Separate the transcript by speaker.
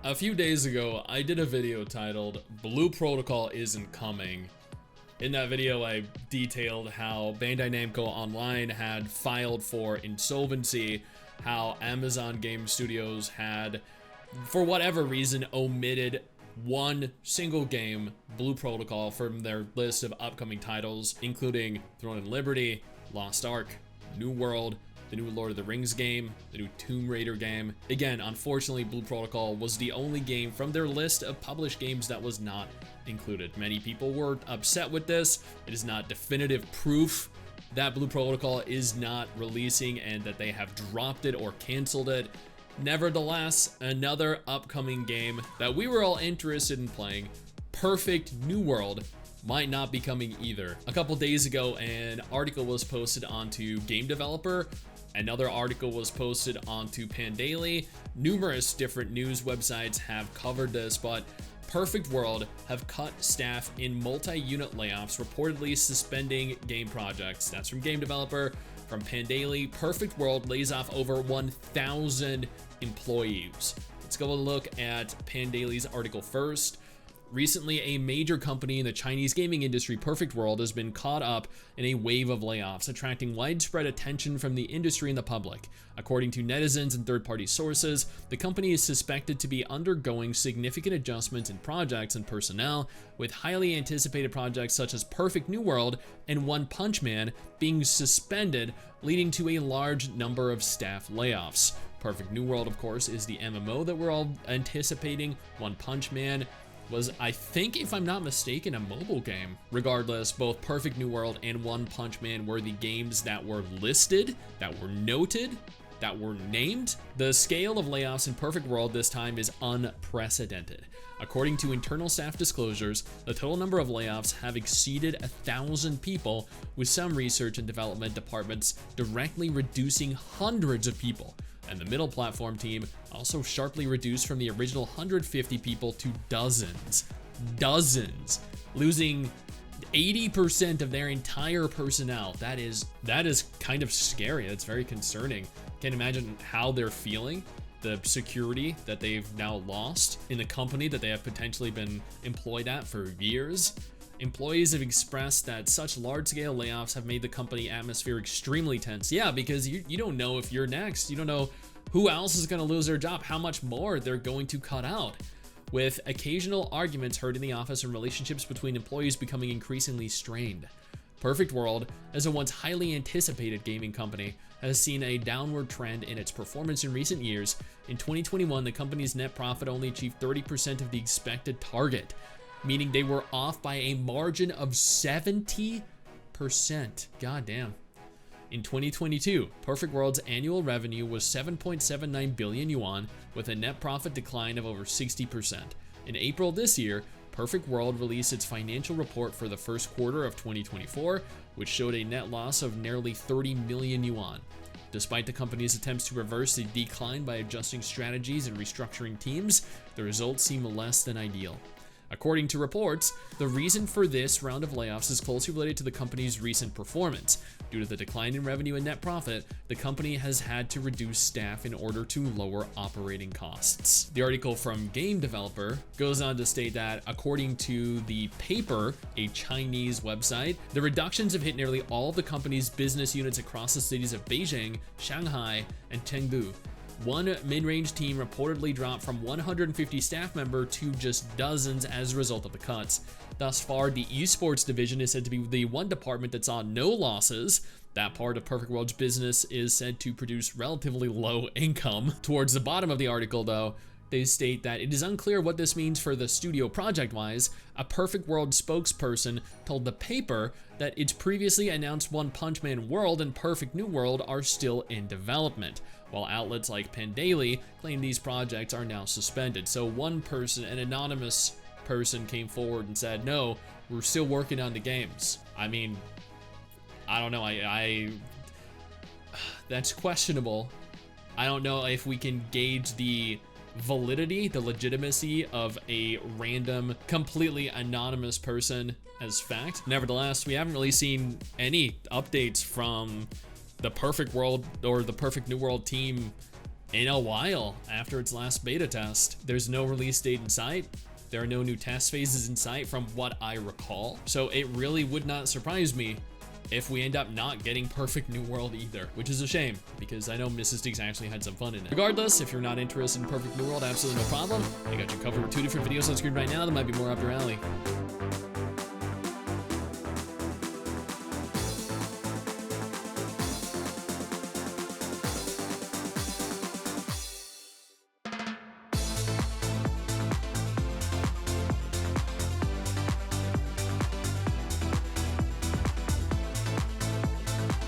Speaker 1: A few days ago, I did a video titled Blue Protocol Isn't Coming. In that video, I detailed how Bandai Namco Online had filed for insolvency, how Amazon Game Studios had, for whatever reason, omitted one single game, Blue Protocol, from their list of upcoming titles, including Throne and Liberty, Lost Ark, New World, the new Lord of the Rings game, the new Tomb Raider game. Again, unfortunately, Blue Protocol was the only game from their list of published games that was not included. Many people were upset with this. It is not definitive proof that Blue Protocol is not releasing and that they have dropped it or canceled it. Nevertheless, another upcoming game that we were all interested in playing, Perfect New World, might not be coming either. A couple days ago, an article was posted onto Game Developer. Another article was posted onto Pandaily. Numerous different news websites have covered this, but Perfect World have cut staff in multi-unit layoffs, reportedly suspending game projects. That's from Game Developer. From Pandaily, Perfect World lays off over 1,000 employees. Let's go look at Pandaily's article first. Recently, a major company in the Chinese gaming industry, Perfect World, has been caught up in a wave of layoffs, attracting widespread attention from the industry and the public. According to netizens and third-party sources, the company is suspected to be undergoing significant adjustments in projects and personnel, with highly anticipated projects such as Perfect New World and One Punch Man being suspended, leading to a large number of staff layoffs. Perfect New World, of course, is the MMO that we're all anticipating. One Punch Man was, I think, if I'm not mistaken, a mobile game. Regardless, both Perfect New World and One Punch Man were the games that were listed, that were noted, that were named. The scale of layoffs in Perfect World this time is unprecedented. According to internal staff disclosures, the total number of layoffs have exceeded 1,000 people, with some research and development departments directly reducing hundreds of people. And the middle platform team also sharply reduced from the original 150 people to dozens, losing 80% of their entire personnel. That is kind of scary. That's very concerning. Can't imagine how they're feeling, the security that they've now lost in the company that they have potentially been employed at for years. Employees have expressed that such large-scale layoffs have made the company atmosphere extremely tense. Yeah, because you don't know if you're next. You don't know who else is going to lose their job, how much more they're going to cut out. With occasional arguments heard in the office and relationships between employees becoming increasingly strained. Perfect World, as a once highly anticipated gaming company, has seen a downward trend in its performance in recent years. In 2021, the company's net profit only achieved 30% of the expected target, meaning they were off by a margin of 70%. God damn. In 2022, Perfect World's annual revenue was 7.79 billion yuan, with a net profit decline of over 60%. In April this year, Perfect World released its financial report for the first quarter of 2024, which showed a net loss of nearly 30 million yuan. Despite the company's attempts to reverse the decline by adjusting strategies and restructuring teams, the results seem less than ideal. According to reports, the reason for this round of layoffs is closely related to the company's recent performance. Due to the decline in revenue and net profit, the company has had to reduce staff in order to lower operating costs. The article from Game Developer goes on to state that, according to the paper, a Chinese website, the reductions have hit nearly all of the company's business units across the cities of Beijing, Shanghai, and Chengdu. One mid-range team reportedly dropped from 150 staff members to just dozens as a result of the cuts. Thus far, the esports division is said to be the one department that saw no losses. That part of Perfect World's business is said to produce relatively low income. Towards the bottom of the article, though, they state that it is unclear what this means for the studio project-wise. A Perfect World spokesperson told the paper that its previously announced One Punch Man World and Perfect New World are still in development, while outlets like Pandaily claim these projects are now suspended. So one person, an anonymous person, came forward and said, no, we're still working on the games. I mean, I don't know, that's questionable. I don't know if we can gauge the validity, the legitimacy of a random, completely anonymous person as fact. Nevertheless, we haven't really seen any updates from the Perfect World or the Perfect New World team in a while after its last beta test. There's no release date in sight. There are no new test phases in sight from what I recall. So it really would not surprise me if we end up not getting Perfect New World either, which is a shame because I know MRSSSTIX actually had some fun in it. Regardless, if you're not interested in Perfect New World, absolutely no problem. I got you covered with 2 different videos on screen right now that might be more up your alley.